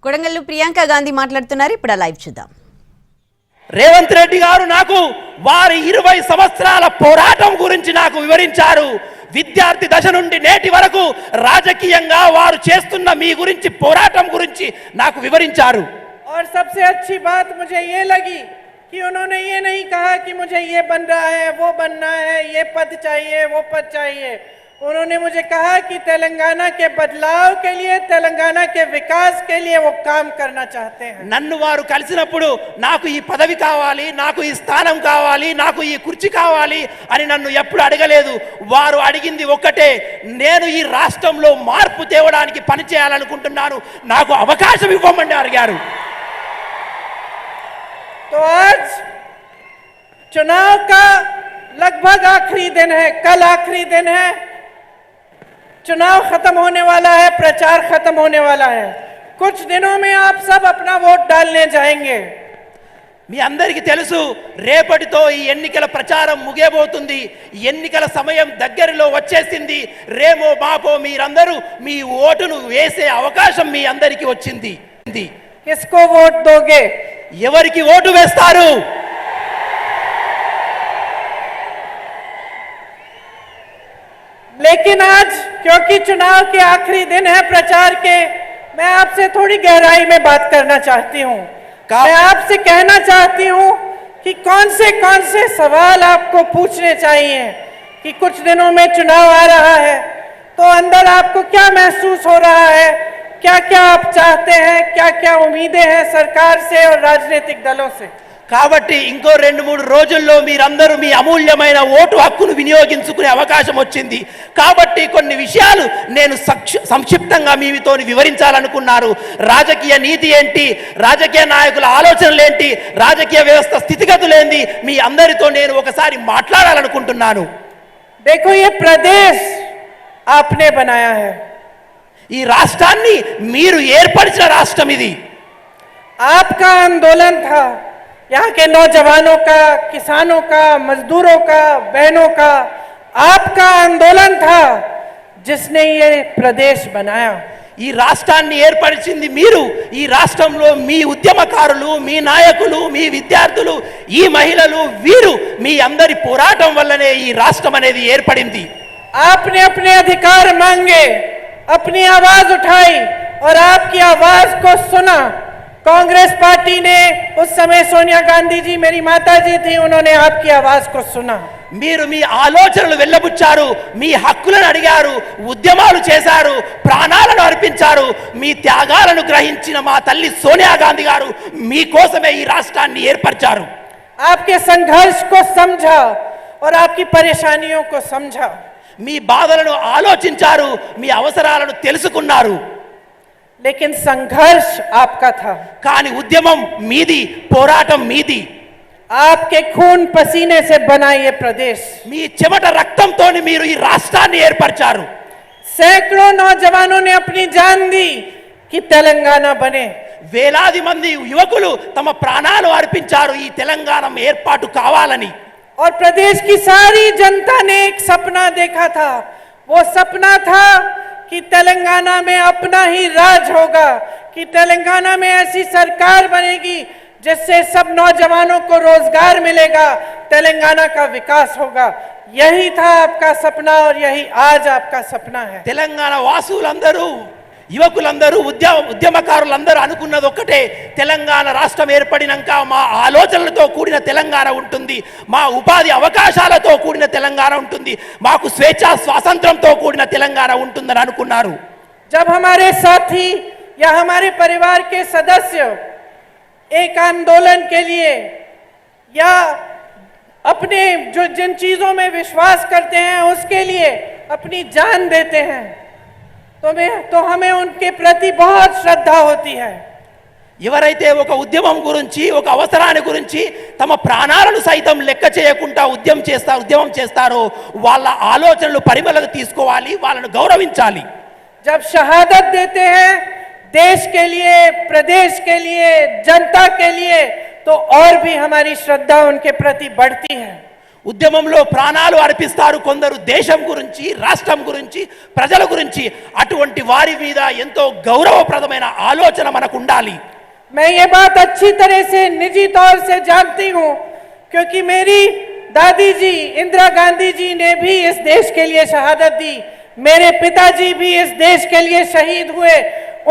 కొడంగల్లు ప్రియాంక గాంధీ మాట్లాడుతున్నారు. ఇప్పుడు లైవ్ చూద్దాం. రేవంత్ రెడ్డి గారు నాకు వారి 20 సంవత్సరాల పోరాటం గురించి నాకు వివరించారు. విద్యార్థి దశ నుండి నేటి వరకు రాజకీయంగా వారు చేస్తున్న మీ గురించి పోరాటం గురించి నాకు వివరించారు. और सबसे अच्छी बात मुझे ये लगी कि उन्होंने ये नहीं कहा कि मुझे ये बन रहा है, वो बनना है, ये पद चाहिए, वो पद चाहिए. उन्होंने मुझे कहा कि तेलंगाना के बदलाव के लिए, तेलंगाना के विकास के लिए वो काम करना चाहते हैं. నన్ను వారు కలిసినప్పుడు నాకు ఈ పదవి కావాలి, నాకు ఈ స్థానం కావాలి, నాకు ఈ కుర్చీ కావాలి అని నన్ను ఎప్పుడు అడగలేదు. వారు అడిగింది ఒక్కటే, నేను ఈ రాష్ట్రంలో మార్పు తేవడానికి పని చేయాలనుకుంటున్నాను, నాకు అవకాశం ఇవ్వమని అడిగారు. तो आज चुनाव का लगभग आखिरी दिन है, कल आखिरी दिन है. चुनाव खत्म होने वाला है, प्रचार खत्म होने वाला है. कुछ दिनों में आप सब अपना वोट डालने जाएंगे. మీ అందరికీ తెలుసు, రేపటితో ఈ ఎన్నికల ప్రచారం ముగియబోతుంది. ఎన్నికల సమయం దగ్గరలో వచ్చేసింది. రేమో బాపో మీరందరూ మీ ఓటును వేసే అవకాశం మీ అందరికీ వచ్చింది. किसको वोट दोगे? ఎవరికి ఓటు వేస్తారు? लेकिन आज क्योंकि चुनाव के आखिरी दिन है प्रचार के, मैं आपसे थोड़ी गहराई में बात करना चाहती हूँ. मैं आपसे कहना चाहती हूँ कि कौन से सवाल आपको पूछने चाहिए कि कुछ दिनों में चुनाव आ रहा है, तो अंदर आपको क्या महसूस हो रहा है, क्या क्या आप चाहते हैं, क्या क्या उम्मीदें हैं सरकार से और राजनीतिक दलों से. కాబట్టి ఇంకో 2-3 రోజుల్లో మీరందరూ మీ అమూల్యమైన ఓటు హక్కును వినియోగించుకునే అవకాశం వచ్చింది. కాబట్టి కొన్ని విషయాలు నేను సంక్షిప్తంగా మీతో వివరించాలనుకున్నారు. రాజకీయ నీతి ఏంటి, రాజకీయ నాయకుల ఆలోచనలు ఏంటి, రాజకీయ వ్యవస్థ స్థితిగతులు ఏంటి, మీ అందరితో నేను ఒకసారి మాట్లాడాలనుకుంటున్నాను. देखो, ये प्रदेश आपने बनाया है. ఈ రాష్ట్రాన్ని మీరు ఏర్పరిచిన రాష్ట్రం ఇది. आपका आंदोलन था, यहाँ के नौजवानों का, किसानों का, मजदूरों का, बहनों का आपका आंदोलन था जिसने ये प्रदेश बनाया. ఈ రాష్ట్రాన్ని ఏర్పరిచింది మీరు. ఈ రాష్ట్రంలో మీ ఉద్యమకారులు, మీ నాయకులు, మీ విద్యార్థులు, ఈ మహిళలు, వీరు మీ అందరి పోరాటం వల్లనే ఈ రాష్ట్రం అనేది ఏర్పడింది. आपने अपने अधिकार मांगे, अपनी आवाज उठाई और आपकी आवाज को सुना. कांग्रेस पार्टी ने, उस समय सोनिया गांधी जी मेरी माता जी थी, उन्होंने आपकी आवाज को सुना. మీరు మీ ఆలోచనలు వెళ్ళబుచ్చారు, మీ హక్కులను అడిగారు, ఉద్యమాలు చేశారు, ప్రాణాలను అర్పించారు. మీ త్యాగాలను గ్రహించిన మా తల్లి సోనియా గాంధీ గారు మీకోసమే ఈ రాష్ట్రాన్ని ఏర్పరిచారు. आपके संघर्ष को समझा और आपकी परेशानियों को समझा. మీ బాధలను ఆలోచించారు, మీ అవసరాలను తెలుసుకున్నారు. लेकिन संघर्ष आपका था. కానీ ఉద్యమం మీది, పోరాటం మీది. आपके खून पसीने से बना ये प्रदेश. మీ చెమట రక్తంతోని మీరు ఈ రాష్ట్రాన్ని ఏర్పరిచారు. सैकड़ों नौजवानों ने अपनी जान दी कि तेलंगाना बने. వేలాది మంది యువకులు తమ ప్రాణాలు అర్పించారు ఈ తెలంగాణ ఏర్పాటు కావాలని. और प्रदेश की सारी जनता ने एक सपना देखा था. वो सपना था कि तेलंगाना में अपना ही राज होगा, कि तेलंगाना में ऐसी सरकार बनेगी जिससे सब नौजवानों को रोजगार मिलेगा, तेलंगाना का विकास होगा. यही था आपका सपना और यही आज आपका सपना है. తెలంగాణ వాసులందరూ, యువకులందరూ, ఉద్యమకారులందరూ అనుకున్నది ఒక్కటే, తెలంగాణ రాష్ట్రం ఏర్పడినాక మా ఆలోచనలతో కూడిన తెలంగాణ ఉంటుంది, మా ఉపాధి అవకాశాలతో కూడిన తెలంగాణ ఉంటుంది, మాకు స్వేచ్ఛా స్వాతంత్రంతో కూడిన తెలంగాణ ఉంటుందని అనుకున్నారు. जब हमारे साथी या हमारे परिवार के सदस्य एक आंदोलन के लिए या अपने जो जिन चीजों में विश्वास करते हैं उसके लिए अपनी जान देते हैं, तो हमें उनके प्रति बहुत श्रद्धा होती है. ఎవరైతే ఒక ఉద్యమం గురించి, ఒక అవసరాన్ని గురించి తమ ప్రాణాలను సైతం లెక్క చేయకుండా ఉద్యమం చేస్తారో వాళ్ళ ఆలోచనలు పరిమళకు తీసుకోవాలి, వాళ్ళను గౌరవించాలి. जब शहादत देते हैं देश के लिए, प्रदेश के लिए, जनता के लिए, तो और भी हमारी श्रद्धा उनके प्रति बढ़ती है. ఉద్యమంలో ప్రాణాలు అర్పిస్తారు కొందరు దేశం గురించి, రాష్ట్రం గురించి, ప్రజల గురించి. అటువంటి వారి మీద ఎంతో గౌరవప్రదమైన ఆలోచన మనకు ఉండాలి. मैं ये बात अच्छी तरह से निजी तौर से जानती हूँ, क्योंकि मेरी दादी जी इंदिरा गांधी जी ने भी इस देश के लिए शहादत दी, मेरे पिताजी भी इस देश के लिए शहीद हुए,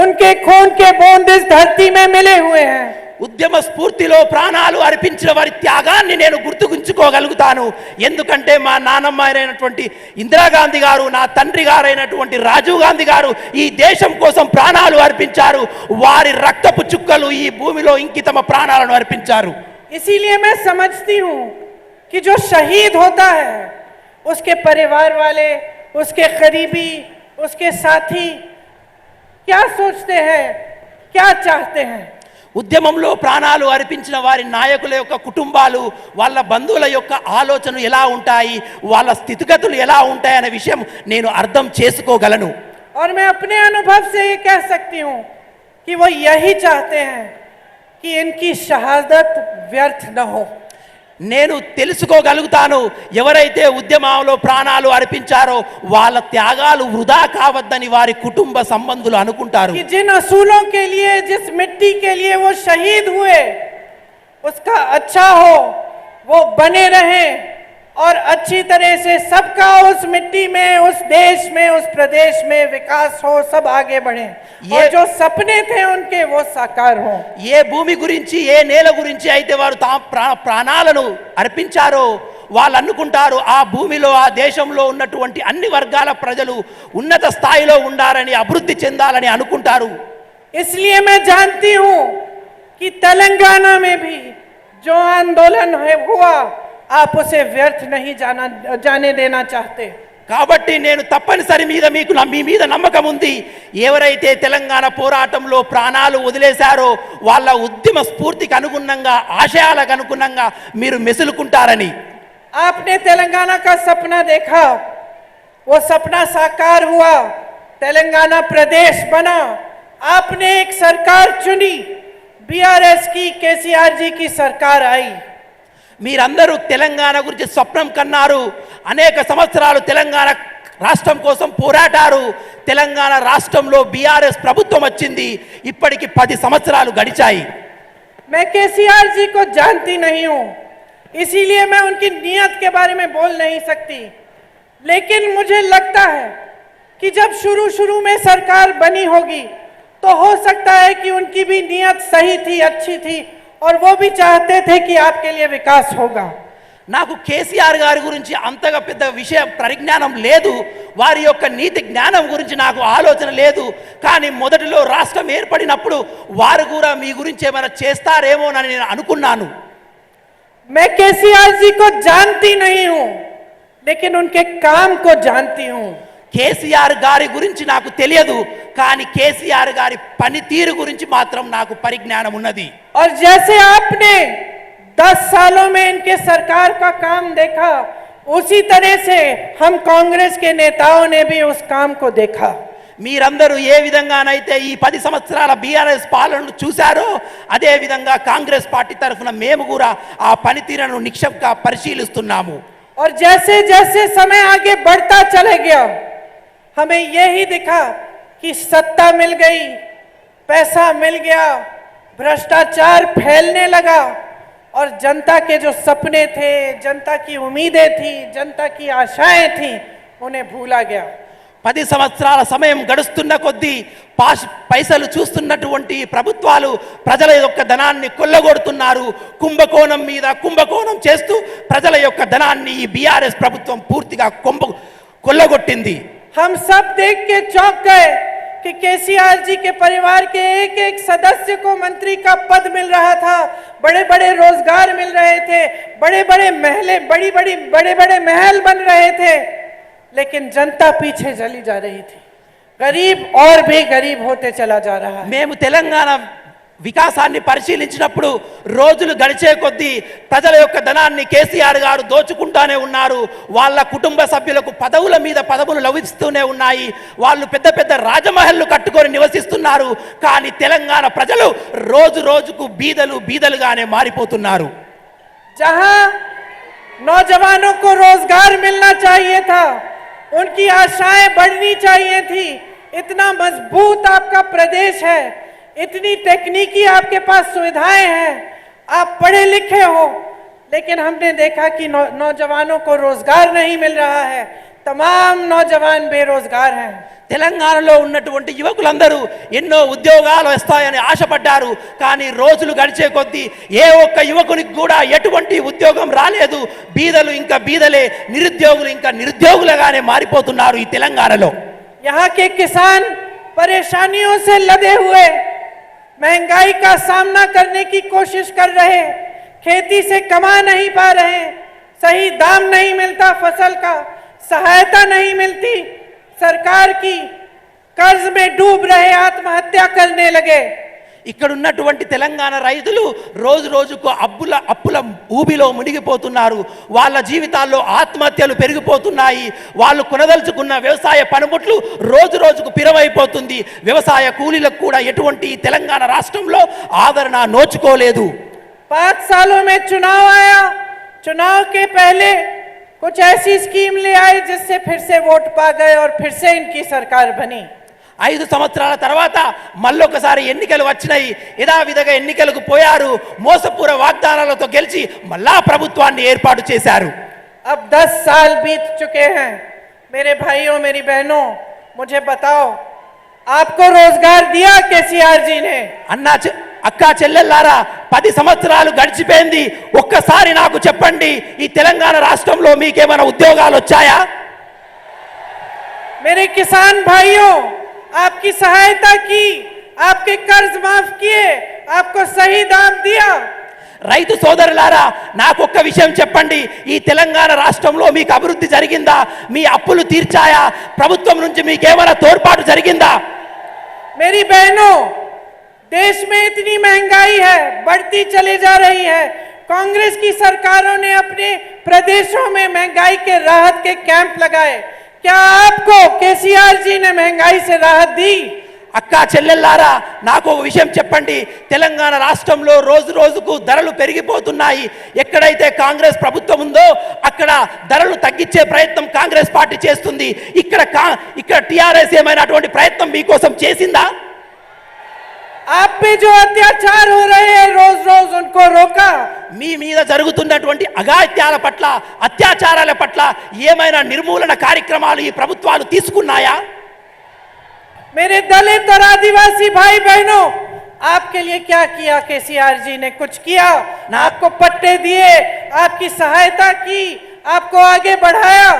उनके खून के बूंद इस धरती में मिले हुए हैं. ఉద్యమ స్ఫూర్తిలో ప్రాణాలు అర్పించిన వారి త్యాగాన్ని నేను గుర్తుకుంచుకోగలుగుతాను. ఎందుకంటే మా నాన్నమ్మ అయినటువంటి ఇందిరాగాంధీ గారు, నా తండ్రి గారైనటువంటి రాజీవ్ గాంధీ గారు ఈ దేశం కోసం ప్రాణాలు అర్పించారు. వారి రక్తపు చుక్కలు ఈ భూమిలో ఇంకి తమ ప్రాణాలను అర్పించారు. इसीलिए मैं समझती हूँ कि जो शहीद होता है उसके परिवार वाले, उसके करीबी, उसके साथी क्या सोचते हैं, क्या चाहते हैं. ఉద్యమంలో ప్రాణాలు అర్పించిన వారి నాయకుల యొక్క కుటుంబాలు, వాళ్ళ బంధువుల యొక్క ఆలోచనలు ఎలా ఉంటాయి, వాళ్ళ స్థితిగతులు ఎలా ఉంటాయి అనే విషయం నేను అర్థం చేసుకోగలను. और मैं अपने अनुभव से ये कह सकती हूँ कि वो यही चाहते हैं कि इनकी शहादत व्यर्थ न हो. నేను తెలుసుకోగలుగుతాను, ఎవరైతే ఉద్యమంలో ప్రాణాలు అర్పించారో వాళ్ళ త్యాగాలు వృధా కావద్దని వారి కుటుంబ సంబంధులు అనుకుంటారు. कि जिन असूलों के लिए, जिस मिट्टी के लिए वो शहीद हुए, उसका अच्छा हो, वो बने रहे और अच्छी तरह से सबका उस मिट्टी में, उस देश में, उस प्रदेश में विकास हो, सब आगे बढ़े और जो सपने थे उनके वो साकार हो. ఏ భూమి గురించి, ఏ నేల గురించి అయితే వారు ప్రాణాలను అర్పించారో వాళ్ళు అనుకుంటారు ఆ భూమిలో, ఆ దేశంలో ఉన్నటువంటి అన్ని వర్గాల ప్రజలు ఉన్నత స్థాయిలో ఉండాలని, అభివృద్ధి చెందాలని అనుకుంటారు. इसलिए मैं जानती हूँ कि तेलंगाना में भी जो आंदोलन हुआ, आप उसे व्यर्थ नहीं जाने देना चाहते. కాబట్టి నేను తప్పనిసరి మీ మీద నమ్మకం ఉంది. ఎవరైతే తెలంగాణ పోరాటంలో ప్రాణాలు వదిలేశారో వాళ్ళ ఉద్యమ స్ఫూర్తికి అనుగుణంగా, ఆశయాలకు అనుగుణంగా మీరు మెసులుకుంటారని. आपने तेलंगाना का सपना देखा, वो सपना साकार हुआ, तेलंगाना प्रदेश बना, आपने एक सरकार चुनी, बीआरएस की, केसीआर जी की सरकार आई. మీరందరూ తెలంగాణ గురించి స్వప్నం కన్నారు. అనేక సంవత్సరాలు తెలంగాణ రాష్ట్రం కోసం పోరాటారు. తెలంగాణ రాష్ట్రంలో బీఆర్ఎస్ ప్రభుత్వం వచ్చింది. ఇప్పటికి 10 సంవత్సరాలు గడిచాయి. मैं केसीआर जी को जानती नहीं हूँ, इसीलिए मैं उनकी नीयत के बारे में बोल नहीं सकती, लेकिन मुझे लगता है कि जब शुरू में सरकार बनी होगी तो हो सकता है कि उनकी भी नीयत सही थी, अच्छी थी और वो भी चाहते थे कि आपके लिए विकास होगा. నాకు కేసీఆర్ గారి గురించి అంతగా పెద్ద విషయ పరిజ్ఞానం లేదు, వారి యొక్క నీతి జ్ఞానం గురించి నాకు ఆలోచన లేదు. కానీ మొదటిలో రాష్ట్రం ఏర్పడినప్పుడు వారు కూడా మీ గురించి ఏమైనా చేస్తారేమోనని నేను అనుకున్నాను. मैं केसीआर जी को जानती नहीं हूँ, लेकिन उनके काम को जानती हूँ. కేసీఆర్ గారి గురించి నాకు తెలియదు, కానీ కేసీఆర్ గారి పనితీరు గురించి మాత్రం నాకు పరిజ్ఞానం ఉన్నది. और जैसे आपने 10 सालों में इनके सरकार का काम देखा, उसी तरह से हम कांग्रेस के नेताओं ने भी उस काम को देखा. మీరందరూ ఏ విధంగానైతే ఈ 10 సంవత్సరాల బీఆర్ఎస్ పాలనను చూశారో అదే విధంగా కాంగ్రెస్ పార్టీ తరఫున మేము కూడా ఆ పనితీరును నిక్షేపంగా పరిశీలిస్తున్నాము. और जैसे जैसे समय आगे बढ़ता चले गया, हमें यही दिखा कि सत्ता मिल गई, पैसा मिल गया, भ्रष्टाचार फैलने लगा और जनता के जो सपने थे, जनता की उम्मीदें थी, जनता की आशाएं थी, उन्हें भूला गया. 10 సంవత్సరాల సమయం గడుస్తున్న కొద్దీ పైసలు చూస్తున్నటువంటి ప్రభుత్వాలు ప్రజల యొక్క ధనాన్ని కొల్లగొడుతున్నారు. కుంభకోణం మీద కుంభకోణం చేస్తూ ప్రజల యొక్క ధనాన్ని ఈ బీఆర్ఎస్ ప్రభుత్వం పూర్తిగా కొల్లగొట్టింది. हम सब देख के चौंक गए कि केसीआर जी के परिवार के एक सदस्य को मंत्री का पद मिल रहा था, बड़े बड़े रोजगार मिल रहे थे, बड़े बड़े महल बन रहे थे, लेकिन जनता पीछे चली जा रही थी. गरीब और भी गरीब होते चला जा रहा है. మేము తెలంగాణ వికాసాన్ని పరిశీలించినప్పుడు రోజులు గడిచే కొద్దీ ప్రజల యొక్క ధనాన్ని కేసీఆర్ గారు దోచుకుంటానే ఉన్నారు. వాళ్ళ కుటుంబ సభ్యులకు పదవుల మీద పదవులు లభిస్తూనే ఉన్నాయి. వాళ్ళు పెద్ద పెద్ద రాజమహల్లు కట్టుకొని నివసిస్తున్నారు. కానీ తెలంగాణ ప్రజలు రోజు రోజుకు బీదలుగానే మారిపోతున్నారు. जहां नौजवानों को रोजगार मिलना चाहिए था, उनकी आशाएं बढ़नी चाहिए थी। इतना मजबूत आपका प्रदेश है, इतनी तकनीकी आपके पास सुविधाएं हैं, आप पढ़े लिखे हो, लेकिन हमने देखा कि नौजवानों को रोजगार नहीं मिल रहा है। तमाम नौजवान बेरोजगार हैं। తెలంగాణలో ఉన్నటువంటి యువకులందరూ ఎన్నో ఉద్యోగాలు వస్తాయని ఆశపడ్డారు. కానీ రోజులు గడిచే కొద్దీ ఏ ఒక్క యువకునికి కూడా ఎటువంటి ఉద్యోగం రాలేదు. బీదలు ఇంకా బీదలే, నిరుద్యోగులు ఇంకా నిరుద్యోగులుగానే మారిపోతున్నారు ఈ తెలంగాణలో. यहाँ के किसान परेशानियों से लदे हुए महंगाई का सामना करने की कोशिश कर रहे, खेती से कमा नहीं पा रहे, सही दाम नहीं मिलता फसल का, सहायता नहीं मिलती सरकार की, कर्ज में डूब रहे, आत्महत्या करने लगे। ఇక్కడ ఉన్నటువంటి తెలంగాణ రైతులు రోజు రోజుకు అప్పుల ఊబిలో మునిగిపోతున్నారు. వాళ్ళ జీవితాల్లో ఆత్మహత్యలు పెరిగిపోతున్నాయి. వాళ్ళు కొనదలుచుకున్న వ్యవసాయ పనిముట్లు రోజు రోజుకు పిరమైపోతుంది. వ్యవసాయ కూలీలకు కూడా ఎటువంటి తెలంగాణ రాష్ట్రంలో ఆదరణ నోచుకోలేదు. 5 सालों में चुनाव आया, चुनाव के पहले कुछ ऐसी स्कीम ले आए जिससे फिर से वोट पा गए और फिर से इनकी सरकार बनी। 5 సంవత్సరాల తర్వాత మళ్ళొకసారి ఎన్నికలు వచ్చినాయి. యథావిధిగా ఎన్నికలకు పోయారు. మోసపూర వాగ్దానాలతో గెలిచి మళ్ళా ప్రభుత్వాన్ని ఏర్పాటు చేశారు. अब 10 साल बीत चुके हैं। मेरे भाइयों मेरी बहनों, मुझे बताओ, आपको रोजगार दिया केसीआर जी ने? అక్కా చెల్లెల్లారా, 10 సంవత్సరాలు గడిచిపోయింది. ఒక్కసారి నాకు చెప్పండి, ఈ తెలంగాణ రాష్ట్రంలో మీకేమైనా ఉద్యోగాలు వచ్చాయా? मेरे किसान भाइयों, आपकी सहायता की, आपके कर्ज माफ किए, आपको सही दाम दिया। రైతు సోదరులారా, నాకు ఒక్క విషయం చెప్పండి, ఈ తెలంగాణ రాష్ట్రంలో మీకు అభివృద్ధి జరిగిందా? మీ అప్పులు తీర్చాయా? ప్రభుత్వం నుంచి మీకేమైనా తోడ్పాటు జరిగిందా? मेरी बहनों, देश में इतनी महंगाई है, बढ़ती चली जा रही है। कांग्रेस की सरकारों ने अपने प्रदेशों में महंगाई के राहत के कैंप लगाए। क्या आपको केसीआर जी ने महंगाई से राहत दी? అక్కా చెల్లెల్లారా, నాకు ఒక విషయం చెప్పండి, తెలంగాణ రాష్ట్రంలో రోజు రోజుకు ధరలు పెరిగిపోతున్నాయి. ఎక్కడైతే కాంగ్రెస్ ప్రభుత్వం ఉందో అక్కడ ధరలు తగ్గించే ప్రయత్నం కాంగ్రెస్ పార్టీ చేస్తుంది. ఇక్కడ టిఆర్ఎస్ ఏమైనా అటువంటి ప్రయత్నం మీకోసం చేసిందా? आप पे जो अत्याचार हो रहे हैं, रोज रोज उनको रोका? మీ మీద జరుగుతున్నటువంటి అఘాయిత్యాల పట్ల, అత్యాచారాల పట్ల ఏమైనా నిర్మూలన కార్యక్రమాలు ఈ ప్రభుత్వాలు తీసుకున్నాయా? मेरे दलित और आदिवासी भाई बहनों, आपके लिए क्या किया केसीआर जी ने? कुछ किया ना? आपको पट्टे दिए, आपकी सहायता की, आपको आगे बढ़ाया?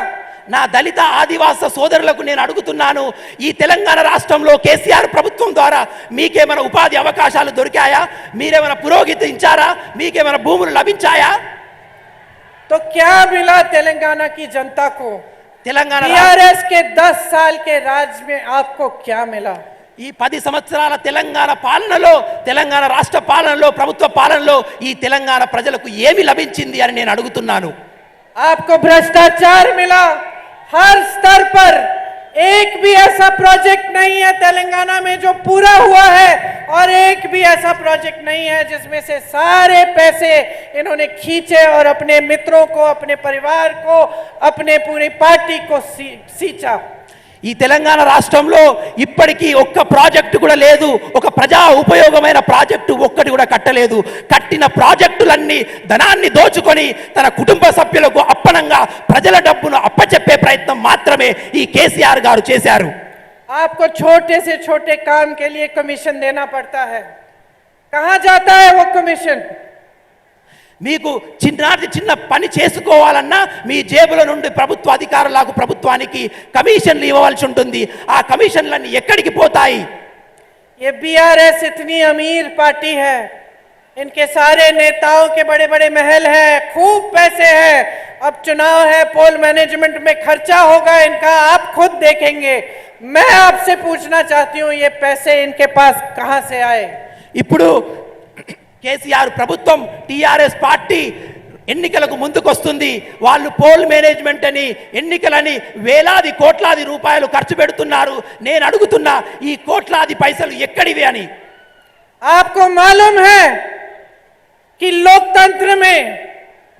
నా దళిత ఆదివాస సోదరులకు నేను అడుగుతున్నాను, ఈ తెలంగాణ రాష్ట్రంలో కేసీఆర్ ప్రభుత్వం ద్వారా మీకేమైనా ఉపాధి అవకాశాలు దొరికాయా? మీరేమైనా పురోగతించారా? మీకేమైనా భూములు లభించాయా? तो क्या मिला तेलंगाना की जनता को? తెలంగాణ टीआरएस के 10 साल के राज में आपको क्या मिला? ఈ 10 సంవత్సరాల తెలంగాణ పాలనలో, తెలంగాణ రాష్ట్ర పాలనలో, ప్రభుత్వ పాలనలో ఈ తెలంగాణ ప్రజలకు ఏమి లభించింది అని నేను అడుగుతున్నాను. आपको भ्रष्टाचार मिला हर स्तर पर। एक भी ऐसा प्रोजेक्ट नहीं है तेलंगाना में जो पूरा हुआ है, और एक भी ऐसा प्रोजेक्ट नहीं है जिसमें से सारे पैसे इन्होंने खींचे और अपने मित्रों को, अपने परिवार को, अपने पूरी पार्टी को सींचा। ఈ తెలంగాణ రాష్ట్రంలో ఇప్పటికీ ఒక్క ప్రాజెక్టు కూడా లేదు. ఒక ప్రజా ఉపయోగమైన ప్రాజెక్టు ఒక్కటి కూడా కట్టలేదు. కట్టిన ప్రాజెక్టులన్నీ ధనాన్ని దోచుకొని తన కుటుంబ సభ్యులకు అప్పనంగా ప్రజల డబ్బును అప్పచెప్పే ప్రయత్నం మాత్రమే ఈ కేసీఆర్ గారు చేశారు. आपको छोटे से छोटे काम के लिए कमीशन देना पड़ता है। कहां जाता है वो कमीशन? మీకు చిన్న పని చేసుకోవాలన్నా మీ జేబుల నుండి ప్రభుత్వ అధికారులకు, ప్రభుత్వానికి కమిషన్లు ఇవ్వవలసి ఉంటుంది. ఆ కమిషన్లన్నీ ఎక్కడికి పోతాయి? ये बीआरएस इतनी अमीर पार्टी है, इनके सारे नेताओं के बड़े बड़े महल हैं, खूब पैसे हैं। अब चुनाव है, पोल मैनेजमेंट में खर्चा होगा इनका, आप खुद देखेंगे। मैं आपसे पूछना चाहती हूँ, ये पैसे इनके पास कहां से आए? ఇప్పుడు కేసీఆర్ ప్రభుత్వం, టిఆర్ఎస్ పార్టీ ఎన్నికలకు ముందుకొస్తుంది. వాళ్ళు పోల్ మేనేజ్మెంట్ అని, ఎన్నికలని వేలాది కోట్లాది రూపాయలు ఖర్చు పెడుతున్నారు. నేను అడుగుతున్నా, ఈ కోట్లాది పైసలు ఎక్కడివి అని? आपको मालूम है कि लोकतंत्र में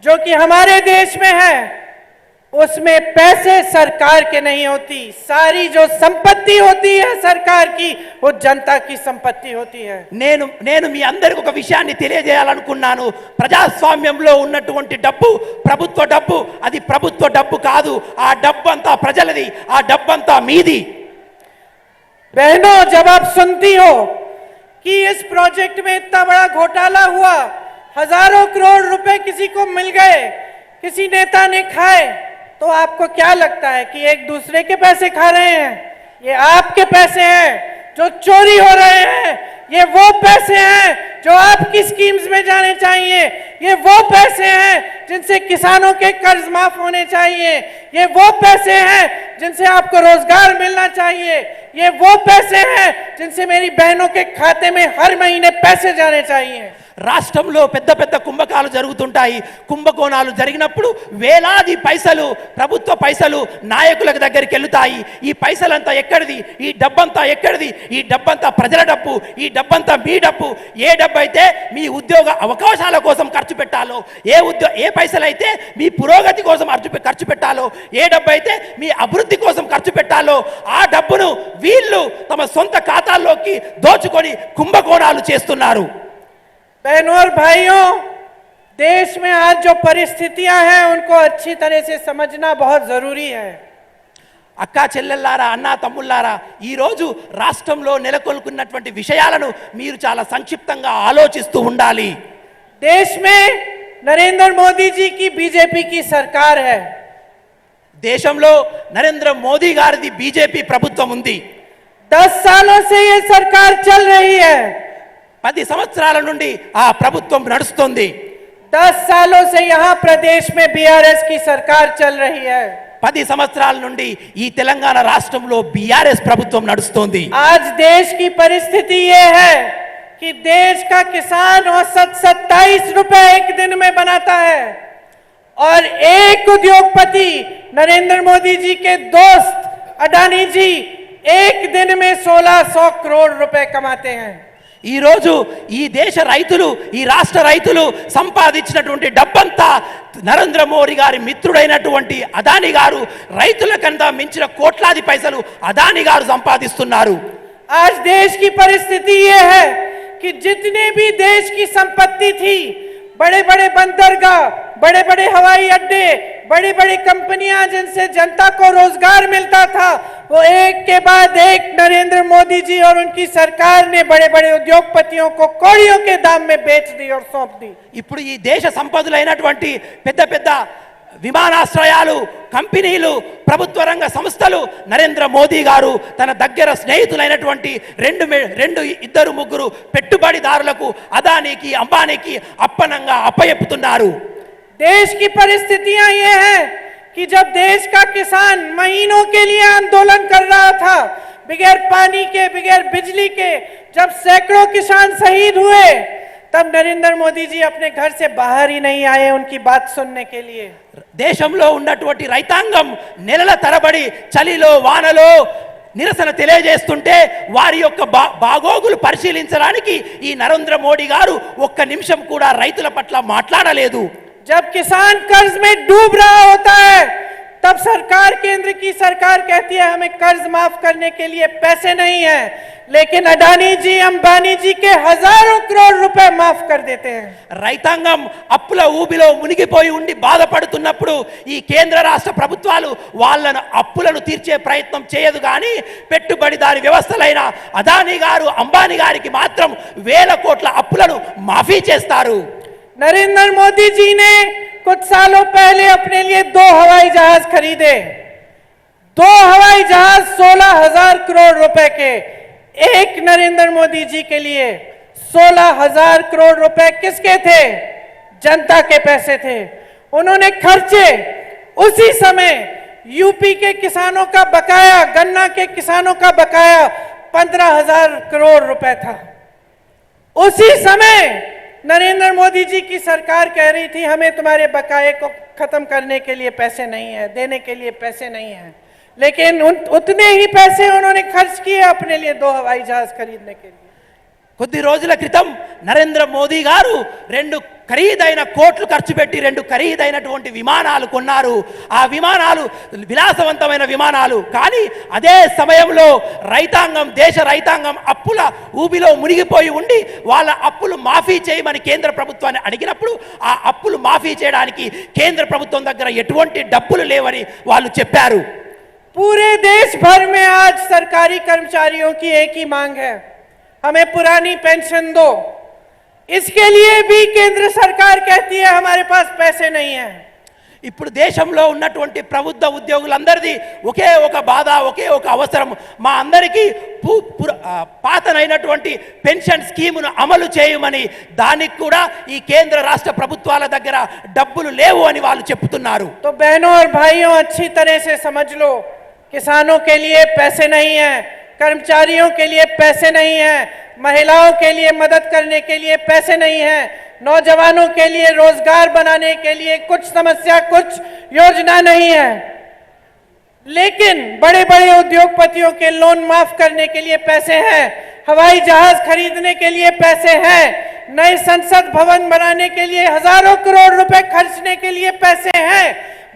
जो कि हमारे देश में है, उसमें पैसे सरकार के नहीं होती, सारी जो संपत्ति होती है सरकार की, वो जनता की संपत्ति होती है। నేను మీ అందరికి ఒక విషయాన్ని తెలియజేయాలనుకున్నాను. ప్రజాస్వామ్యంలో ఉన్నటువంటి డబ్బు ప్రభుత్వ డబ్బు, అది ప్రభుత్వ డబ్బు కాదు. ఆ డబ్బు అంతా ప్రజలది, ఆ డబ్బు అంతా మీది. बहनों, जब आप सुनती हो कि इस प्रोजेक्ट में इतना बड़ा घोटाला हुआ, हजारों करोड़ रुपए किसी को मिल गए, किसी नेता ने खाए, तो आपको क्या लगता है कि एक दूसरे के पैसे खा रहे हैं? ये आपके पैसे हैं जो चोरी हो रहे हैं। ये वो पैसे हैं जो आपकी स्कीम्स में जाने चाहिए। ये वो पैसे हैं जिनसे किसानों के कर्ज माफ होने चाहिए। ये वो पैसे हैं जिनसे आपको रोजगार मिलना चाहिए। ये वो पैसे हैं जिनसे मेरी बहनों के खाते में हर महीने पैसे जाने चाहिए। రాష్ట్రంలో పెద్ద పెద్ద కుంభకాలు జరుగుతుంటాయి. కుంభకోణాలు జరిగినప్పుడు వేలాది పైసలు, ప్రభుత్వ పైసలు నాయకుల దగ్గరికి వెళ్తాయి. ఈ పైసలంతా ఎక్కడిది? ఈ డబ్బంతా ఎక్కడిది? ఈ డబ్బంతా ప్రజల డబ్బు, ఈ డబ్బంతా మీ డబ్బు. ఏ డబ్బు అయితే మీ ఉద్యోగ అవకాశాల కోసం ఖర్చు పెట్టాలో, ఏ పైసలు అయితే మీ పురోగతి కోసం ఖర్చు పెట్టాలో, ఏ డబ్బు అయితే మీ అభివృద్ధి కోసం ఖర్చు పెట్టాలో, ఆ డబ్బును వీళ్ళు తమ సొంత ఖాతాల్లోకి దోచుకొని కుంభకోణాలు చేస్తున్నారు. बहनों और भाइयों, देश में आज जो परिस्थितियां हैं उनको अच्छी तरह से समझना बहुत जरूरी है। అక్కా చెల్లెల్లారా, అన్నా తమ్ముళ్ళారా, ఈ రోజు రాష్ట్రంలో నెలకొల్పున్నటువంటి విషయాలను మీరు చాలా సంక్షిప్తంగా ఆలోచిస్తూ ఉండాలి. देश में नरेंद्र मोदी जी की बीजेपी की सरकार है। దేశంలో నరేంద్ర మోదీ గారిది బీజేపీ ప్రభుత్వం ఉంది. 10 सालों से ये सरकार चल रही है। 10 సంవత్సరాల నుండి ఆ ప్రభుత్వం నడుస్తుంది. 10 सालों से यहाँ प्रदेश में बीआरएस की सरकार चल रही है। 10 సంవత్సరాల నుండి ఈ తెలంగాణ రాష్ట్రంలో బీఆర్ఎస్ ప్రభుత్వం నడుస్తుంది. आज देश की परिस्थिति ये है कि देश का किसान औसत 27 रुपए एक दिन में बनाता है और एक उद्योगपति नरेंद्र मोदी जी के दोस्त अडानी जी एक दिन में 1600 करोड़ रुपए कमाते हैं। ఈ రోజు ఈ దేశ రైతులు, ఈ రాష్ట్ర రైతులు సంపాదించినటువంటి డబ్బంతా నరేంద్ర మోడీ గారి మిత్రుడైనటువంటి అదాని గారు రైతుల కన్నా మించిన కోట్లాది పైసలు అదాని గారు సంపాదిస్తున్నారు. आज देश की परिस्थिति ये है कि जितने भी देश की संपत्ति थी, बड़े बड़े बंदरगाह, बड़े बड़े हवाई अड्डे, बड़ी बड़ी कंपनियां जिनसे जनता को रोजगार मिलता था, वो एक के बाद एक नरेंद्र मोदी जी और उनकी सरकार ने बड़े बड़े उद्योगपतियों को कौड़ियों के दाम में बेच दी और सौंप दी। ఇప్పుడు ఈ దేశ సంపదలైనటువంటి పెద్ద పెద్ద విమానాశ్రయాలు, కంపెనీలు, ప్రభుత్వ రంగ సంస్థలు నరేంద్ర మోదీ గారు తన దగ్గర స్నేహితులైనటువంటి ఇద్దరు ముగ్గురు పెట్టుబడిదారులకు, అదానికి, అంబానీకి అప్పనంగా అప్పయెప్పుతున్నారు. देश की परिस्थितियां ये हैं कि जब देश का किसान महीनों के लिए आंदोलन कर रहा था, बगैर पानी के, बगैर बिजली के, जब सैकड़ों किसान शहीद हुए, तब नरेंद्र मोदी जी अपने घर से बाहर ही नहीं आए उनकी बात सुनने के लिए। దేశంలో ఉన్నటువంటి రైతాంగం నెలల తరబడి చలిలో వానలో నిరసన తెలియజేస్తుంటే వారి యొక్క బాగోగులు పరిశీలించడానికి ఈ నరేంద్ర మోడీ గారు ఒక్క నిమిషం కూడా రైతుల పట్ల మాట్లాడలేదు. जब किसान कर्ज में डूब रहा होता है, तब सरकार, केंद्र की सरकार कहती है हमें कर्ज माफ करने के लिए पैसे नहीं है, लेकिन अडानी जी, अंबानी जी के हजारों करोड़ रुपए माफ कर देते हैं। రైతాంగం అప్పుల ఊబిలో మునిగిపోయి ఉండి బాధపడుతున్నప్పుడు ఈ కేంద్ర రాష్ట్ర ప్రభుత్వాలు వాళ్ళను అప్పులను తీర్చే ప్రయత్నం చేయదు. కానీ పెట్టుబడిదారి వ్యవస్థలైన అదానీ గారు, అంబానీ గారికి మాత్రం వేల కోట్ల అప్పులను మాఫీ చేస్తారు. नरेंद्र मोदी जी ने कुछ सालों पहले अपने लिए 2 हवाई जहाज खरीदे। 2 हवाई जहाज 16,000 करोड़ रुपए के। एक नरेंद्र मोदी जी के लिए 16,000 करोड़ रुपए किसके थे? जनता के पैसे थे। उन्होंने खर्चे। उसी समय यूपी के किसानों का बकाया, गन्ना के किसानों का बकाया 15,000 करोड़ रुपए था। उसी समय नरेंद्र मोदी जी की सरकार कह रही थी हमें तुम्हारे बकाये को खत्म करने के लिए पैसे नहीं है, देने के लिए पैसे नहीं है, लेकिन उतने ही पैसे उन्होंने खर्च किए अपने लिए 2 हवाई जहाज खरीदने के लिए। కొద్ది రోజుల క్రితం నరేంద్ర మోదీ గారు 2 ఖరీదైన కోట్లు ఖర్చు పెట్టి 2 ఖరీదైనటువంటి విమానాలు కొన్నారు. ఆ విమానాలు విలాసవంతమైన విమానాలు. కానీ అదే సమయంలో దేశ రైతాంగం అప్పుల ఊబిలో మునిగిపోయి ఉండి వాళ్ళ అప్పులు మాఫీ చేయమని కేంద్ర ప్రభుత్వాన్ని అడిగినప్పుడు ఆ అప్పులు మాఫీ చేయడానికి కేంద్ర ప్రభుత్వం దగ్గర ఎటువంటి డబ్బులు లేవని వాళ్ళు చెప్పారు. पूरे देश भर में आज सरकारी कर्मचारियों की एक ही मांग है, हमें पुरानी पेंशन दो। इसके लिए भी केंद्र सरकार कहती है हमारे पास पैसे नहीं है। ఇప్పుడు దేశంలో ఉన్నటువంటి ప్రభుత్వ ఉద్యోగులందరిది ఒకే ఒక బాధ, ఒకే ఒక అవసరం. మా అందరికీ పాతనైనటువంటి పెన్షన్ స్కీమును అమలు చేయమని, దానికి కూడా ఈ కేంద్ర రాష్ట్ర ప్రభుత్వాల దగ్గర డబ్బులు లేవు అని వాళ్ళు చెప్తున్నారు. तो बहनों और भाइयों, अच्छी तरह से समझ लो, किसानों के लिए पैसे नहीं है, कर्मचारियों के लिए पैसे नहीं है, महिलाओं के लिए मदद करने के लिए पैसे नहीं है, नौजवानों के लिए रोजगार बनाने के लिए कुछ समस्या, कुछ योजना नहीं है। लेकिन बड़े बड़े उद्योगपतियों के लोन माफ करने के लिए पैसे हैं, हवाई जहाज खरीदने के लिए पैसे हैं, नए संसद भवन बनाने के लिए हजारों करोड़ रुपए खर्चने के लिए पैसे हैं,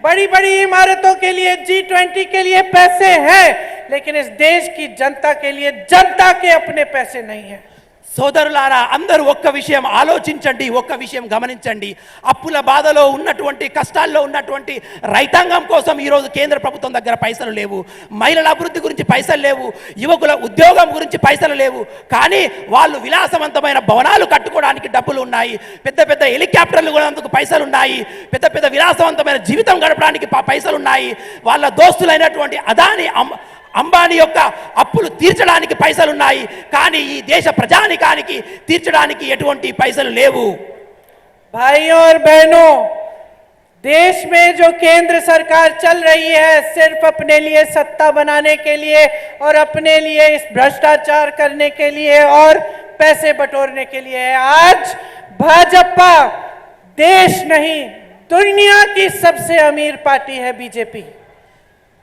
बड़ी बड़ी इमारतों के लिए G20 के लिए पैसे हैं, लेकिन इस देश की जनता के लिए जनता के अपने पैसे नहीं है। సోదరులారా, అందరూ ఒక్క విషయం ఆలోచించండి, ఒక్క విషయం గమనించండి. అప్పుల బాధలో ఉన్నటువంటి, కష్టాల్లో ఉన్నటువంటి రైతాంగం కోసం ఈరోజు కేంద్ర ప్రభుత్వం దగ్గర పైసలు లేవు. మహిళల అభివృద్ధి గురించి పైసలు లేవు, యువకుల ఉద్యోగం గురించి పైసలు లేవు. కానీ వాళ్ళు విలాసవంతమైన భవనాలు కట్టుకోవడానికి డబ్బులు ఉన్నాయి, పెద్ద పెద్ద హెలికాప్టర్లు కొనేందుకు పైసలు ఉన్నాయి, పెద్ద పెద్ద విలాసవంతమైన జీవితం గడపడానికి పైసలు ఉన్నాయి. వాళ్ళ దోస్తులైనటువంటి అదాని అంబానీ యొక్క అప్పులు తీర్చడానికి పైసలున్నాయి. కానీ ఈ దేశ ప్రజానికానికి తీర్చడానికి ఎటువంటి పైసలు లేవు. भाइयों और बहनों, देश में जो केंद्र सरकार चल रही है सिर्फ अपने लिए सत्ता बनाने के लिए और अपने लिए इस भ्रष्टाचार करने के लिए और पैसे बटोरने के लिए है। आज भाजपा देश नहीं, दुनिया की सबसे अमीर पार्टी है बीजेपी।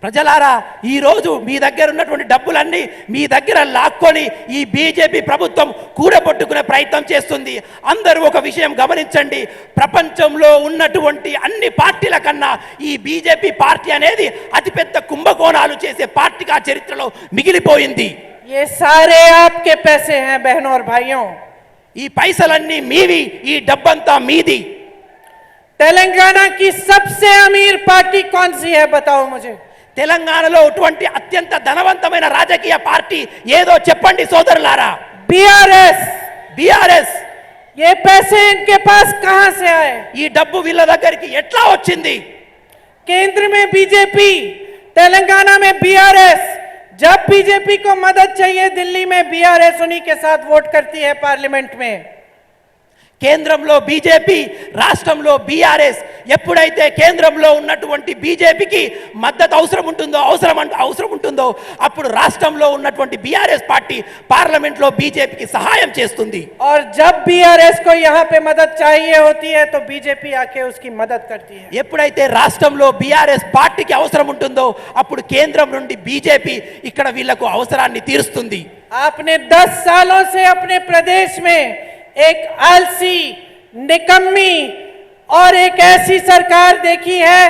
ప్రజలారా, ఈ రోజు మీ దగ్గర ఉన్నటువంటి డబ్బులన్నీ మీ దగ్గర లాక్కొని ఈ బీజేపీ ప్రభుత్వం కూడబొట్టుకునే ప్రయత్నం చేస్తుంది. అందరూ ఒక విషయం గమనించండి, ప్రపంచంలో ఉన్నటువంటి అన్ని పార్టీల కన్నా ఈ బీజేపీ పార్టీ అనేది అతిపెద్ద కుంభకోణాలు చేసే పార్టీగా చరిత్రలో మిగిలిపోయింది. ये सारे आपके पैसे हैं बहनों और भाइयों, ఈ పైసలన్నీ మీవి, ఈ డబ్బంతా మీది. तेलंगाना की सबसे अमीर पार्टी कौन सी है बताओ मुझे। తెలంగాణలో ఉన్నటువంటి అత్యంత ధనవంతమైన రాజకీయ పార్టీ ఏదో చెప్పండి సోదరులారా. బీఆర్ఎస్. ये पैसे इनके पास कहां से आए? ఈ డబ్బు వీళ్ళ దగ్గరికి ఎట్లా వచ్చింది? केंद्र में बीजेपी, तेलंगाना में बीआरएस। जब बीजेपी को मदद चाहिए दिल्ली में बीआरएस उन्हीं के साथ वोट करती है पार्लियामेंट में। కేంద్రంలో బీజేపీ, రాష్ట్రంలో బీఆర్ఎస్. ఎప్పుడైతే కేంద్రంలో ఉన్నటువంటి బీజేపీకి మద్దతు అవసరం ఉంటుందో అప్పుడు రాష్ట్రంలో ఉన్నటువంటి బీఆర్ఎస్ పార్టీ పార్లమెంట్లో బీజేపీకి సహాయం చేస్తుంది. और जब बीआरएस को यहाँ पे मदद चाहिए होती है तो बीजेपी आके उसकी मदद करती है। ఎప్పుడైతే రాష్ట్రంలో బీఆర్ఎస్ పార్టీకి అవసరం ఉంటుందో అప్పుడు కేంద్రం నుండి బీజేపీ ఇక్కడ వీళ్లకు అవసరాన్ని తీరుస్తుంది. आपने 10 सालों से अपने प्रदेश में एक आलसी, निकम्मी और एक ऐसी सरकार देखी है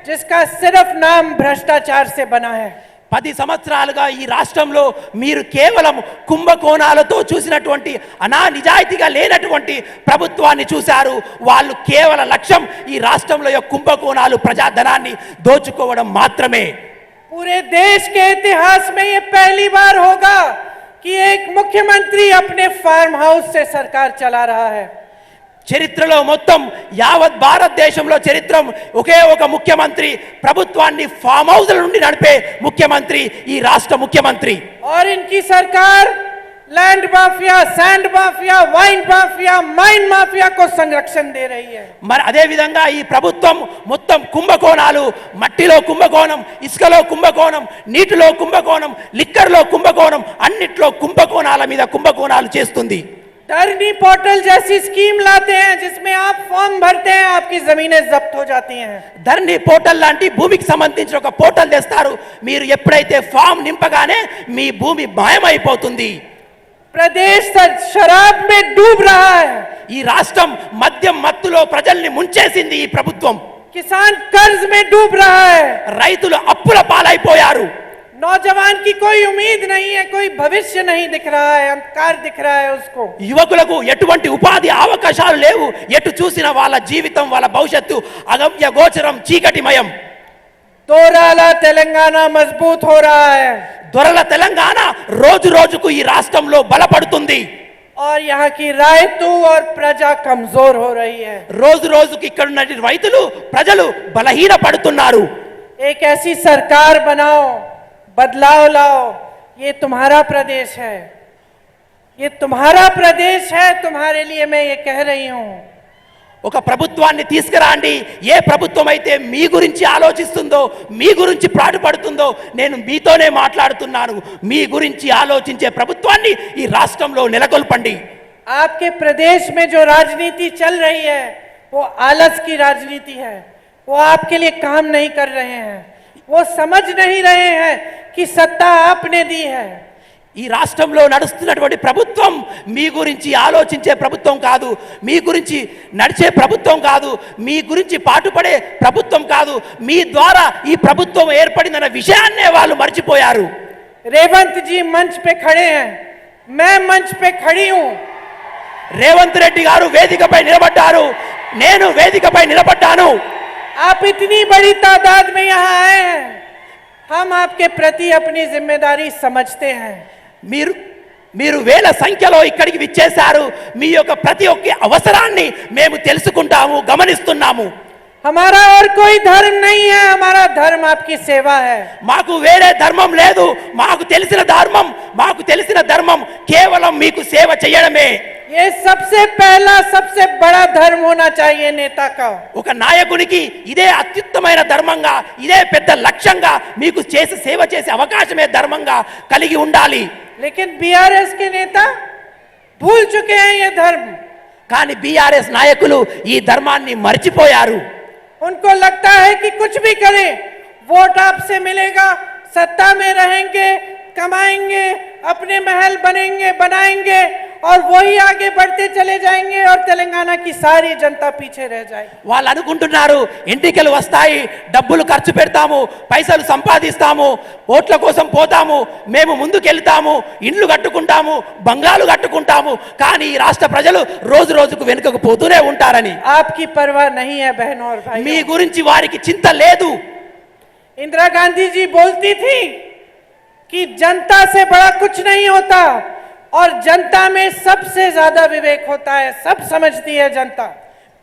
जिसका सिर्फ नाम भ्रष्टाचार से बना है। 10 సంవత్సరాలుగా ఈ రాష్ట్రంలో మీరు కేవలం కుంభకోణాలతో చూసినటువంటి నిజాయితీగా లేనటువంటి ప్రభుత్వాన్ని చూశారు. వాళ్ళు కేవల లక్ష్యం ఈ రాష్ట్రంలో కుంభకోణాలు, ప్రజాధనాన్ని దోచుకోవడం మాత్రమే. पूरे देश के इतिहास में ये पहली बार होगा कि एक मुख्यमंत्री अपने फार्म हाउस से सरकार चला रहा है। చరిత్రలో మొత్తం యావత్ భారతదేశంలో చరిత్రం ఒకే ఒక ముఖ్యమంత్రి ప్రభుత్వాన్ని ఫామ్ హౌస్ నుండి నడిపే ముఖ్యమంత్రి ఈ రాష్ట్ర ముఖ్యమంత్రి. और इनकी सरकार land mafia, sand mafia, wine mafia, mine mafia को संरक्षण दे रही है. మరి అదే విధంగా ఈ ప్రభుత్వం మొత్తం కుంభకోణాలు, మట్టిలో కుంభకోణం, ఇసుకలో కుంభకోణం, నీటిలో కుంభకోణం, లిక్కర్లో కుంభకోణం, అన్నిట్లో కుంభకోణాల మీద కుంభకోణాలు చేస్తుంది. धरनी पोर्टल जैसी स्कीम लाते हैं जिसमें आप फॉर्म भरते हैं आपकी जमीनें जब्त हो जाती हैं. ధరణి పోర్టల్ లాంటి భూమికి సంబంధించిన ఒక పోర్టల్ తెస్తారు. మీరు ఎప్పుడైతే ఫామ్ నింపగానే మీ భూమి మాయమైపోతుంది. प्रदेश शराब में डूब रहा है, ఈ రాష్ట్రం మద్యం మత్తులో ప్రజల్ని ముంచేసింది ఈ ప్రభుత్వం. किसान कर्ज में डूब रहा है, రైతులు అప్పుల పాలైపోయారు. नौजवान की कोई उम्मीद नहीं है, कोई भविष्य नहीं दिख रहा है, अंधकार दिख रहा है उसको। యువకులకు ఎటువంటి ఉపాధి అవకాశాలు లేవు. ఎటు చూసిన వాళ్ళ జీవితం వాళ్ళ భవిష్యత్తు అగమ్య గోచరం చీకటిమయం. दोराला तेलंगाना मजबूत हो रहा है దొరల తెలంగాణ రోజు రోజుకు ఈ రాష్ట్రంలో బలపడుతుంది. और यहाँ की रायतू और प्रजा कमजोर हो रही है। రోజు రోజుకి ఇక్కడ ఉన్న రైతులు ప్రజలు బలహీన పడుతున్నారు. एक ऐसी सरकार बनाओ, बदलाव लाओ। ये तुम्हारा प्रदेश है, ये तुम्हारा प्रदेश है, तुम्हारे लिए मैं ये कह रही हूं। ఒక ప్రభుత్వాన్ని తీసుకురాండి. ఏ ప్రభుత్వం అయితే మీ గురించి ఆలోచిస్తుందో, మీ గురించి పాటుపడుతుందో, నేను మీతోనే మాట్లాడుతున్నాను. మీ గురించి ఆలోచించే ప్రభుత్వాన్ని ఈ రాష్ట్రంలో నెలకొల్పండి. आपके प्रदेश में जो राजनीति चल रही है वो आलस की राजनीति है। वो आपके लिए काम नहीं कर रहे हैं, वो समझ नहीं रहे हैं कि सत्ता आपने दी है। ఈ రాష్ట్రంలో నడుస్తున్నటువంటి ప్రభుత్వం మీ గురించి ఆలోచించే ప్రభుత్వం కాదు, మీ గురించి నడిచే ప్రభుత్వం కాదు, మీ గురించి పాటుపడే ప్రభుత్వం కాదు. మీ ద్వారా ఈ ప్రభుత్వం ఏర్పడిందన్న విషయాన్నే వాళ్ళు మర్చిపోయారు. रेवंत जी मंच पे खड़े हैं, मैं मंच पे खड़ी हूं। రేవంత్ రెడ్డి గారు వేదికపై నిలబడ్డారు, నేను వేదికపై నిలబడ్డాను. आप इतनी बड़ी तादाद में यहाँ आए हैं, हम आपके प्रति अपनी जिम्मेदारी समझते हैं। మీరు వేల సంఖ్యలో ఇక్కడికి విచ్చేశారు. మీ యొక్క ప్రతి ఒక్క అవసరాన్ని మేము తెలుసుకుంటాము, గమనిస్తున్నాము. हमारा और कोई धर्म नहीं है, हमारा धर्म आपकी सेवा है। మాకు వేరే ధర్మం లేదు. మాకు తెలిసిన ధర్మం కేవలం మీకు సేవ చేయడమే. ये सबसे पहला सबसे बड़ा धर्म होना चाहिए नेता का। ఒక నాయకునికి ఇదే అత్యుత్తమైన ధర్మంగా, ఇదే పెద్ద లక్ష్యంగా, మీకు సేవ చేసే అవకాశమే ధర్మంగా కలిగి ఉండాలి. लेकिन बीआरएस के नेता भूल चुके हैं ये धर्म। కానీ బీఆర్ఎస్ నాయకులు ఈ ధర్మాన్ని మర్చిపోయారు. उनको लगता है कि कुछ भी करें, वोट आपसे मिलेगा, सत्ता में रहेंगे, कमाएंगे, अपने महल बनाएंगे और वही आगे बढ़ते चले जाएंगे और तेलंगाना की सारी जनता पीछे रह जाएगी। వాళ్ళు అనుకుంటున్నారు ఎన్నికలు వస్తాయి, డబ్బులు ఖర్చు పెడతాము, పైసలు సంపాదిస్తాము, ఓట్ల కోసం పోతాము, మేము ముందుకెళ్తాము, ఇండ్లు కట్టుకుంటాము, బంగ్లాలు కట్టుకుంటాము. కానీ ఈ రాష్ట్ర ప్రజలు రోజు రోజుకు వెనుకకు పోతూనే ఉంటారని. आपकी परवाह नहीं है बहनों और మీ भाइयों। గురించి వారికి చింత లేదు. इंदिरा गांधी जी बोलती थी कि जनता से बड़ा कुछ नहीं होता और जनता में सबसे ज्यादा विवेक होता है, सब समझती है जनता।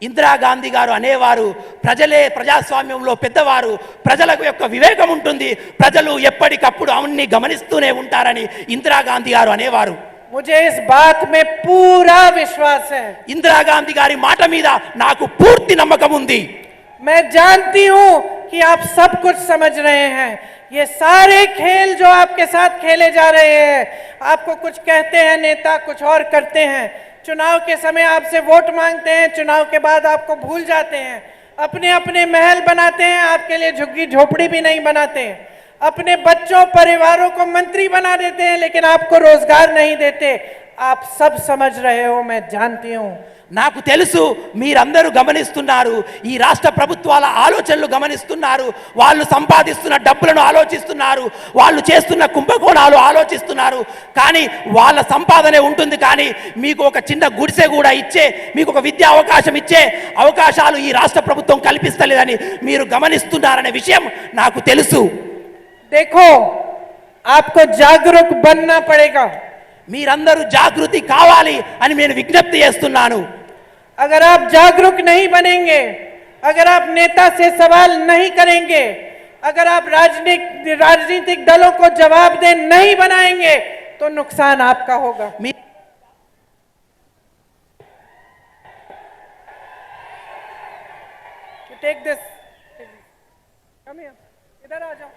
ఇందిరాగాంధీ గారు అనేవారు, ప్రజలే ప్రజాస్వామ్యంలో పెద్దవారు, ప్రజలకు యొక్క వివేకం ఉంటుంది, ప్రజలు ఎప్పటికప్పుడు అవన్నీ గమనిస్తూనే ఉంటారని ఇందిరాగాంధీ గారు అనేవారు. मुझे इस बात में पूरा विश्वास है। ఇందిరాగాంధీ గారి మాట మీద నాకు పూర్తి నమ్మకం ఉంది. मैं जानती हूं कि आप सब कुछ समझ रहे हैं। ये सारे खेल जो आपके साथ खेले जा रहे हैं, आपको कुछ कहते हैं नेता, कुछ और करते हैं। चुनाव के समय आपसे वोट मांगते हैं, चुनाव के बाद आपको भूल जाते हैं, अपने अपने महल बनाते हैं, आपके लिए झुग्गी झोपड़ी भी नहीं बनाते, अपने बच्चों परिवारों को मंत्री बना देते हैं, लेकिन आपको रोजगार नहीं देते। आप सब समझ रहे हो, मैं जानती हूं। నాకు తెలుసు, మీరందరూ గమనిస్తున్నారు, ఈ రాష్ట్ర ప్రభుత్వాల ఆలోచనలు గమనిస్తున్నారు, వాళ్ళు సంపాదిస్తున్న డబ్బులను ఆలోచిస్తున్నారు, వాళ్ళు చేస్తున్న కుంభకోణాలు ఆలోచిస్తున్నారు. కానీ వాళ్ళ సంపాదనే ఉంటుంది, కానీ మీకు ఒక చిన్న గుడిసె కూడా ఇచ్చే, మీకు ఒక విద్యా అవకాశం ఇచ్చే అవకాశాలు ఈ రాష్ట్ర ప్రభుత్వం కల్పిస్తలేదని మీరు గమనిస్తున్నారనే విషయం నాకు తెలుసు. देखो, आपको जागरूक बनना पड़ेगा। మీరందరూ జాగృతి కావాలి అని నేను విజ్ఞప్తి చేస్తున్నాను. अगर आप जागरूक नहीं बनेंगे, अगर आप नेता से सवाल नहीं करेंगे, अगर आप राजनीतिक दलों को जवाबदेह नहीं बनाएंगे तो नुकसान आपका होगा। टेक दिस, कम हियर, इधर आ जाओ।